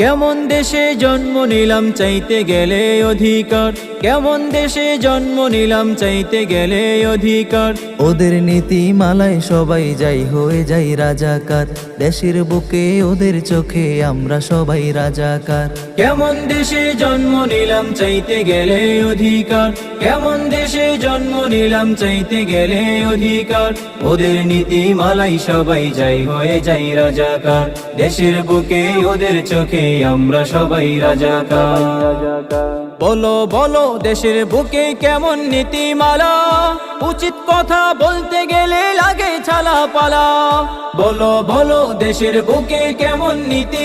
কেমন দেশে জন্ম নিলাম চাইতে গেলে অধিকার, কেমন দেশে জন্ম নিলাম চাইতে গেলে অধিকার। ওদের নীতিমালায় সবাই যাই হয়ে যাই রাজাকার, দেশের বুকে ওদের চোখে আমরা সবাই রাজাকার। কেমন দেশে জন্ম নিলাম চাইতে গেলে অধিকার, কেমন দেশে জন্ম নিলাম চাইতে গেলে অধিকার। ওদের নীতিমালাই সবাই যাই হয়ে যাই রাজাকার, দেশের বুকে ওদের চোখে আমরা সবাই রাজাকার। বলো বলো দেশের বুকে কেমন নীতিমালা, উচিত কথা বলতে গেলে লাগে ছালা পালা। বলো বলো দেশের বুকে কেমন নীতি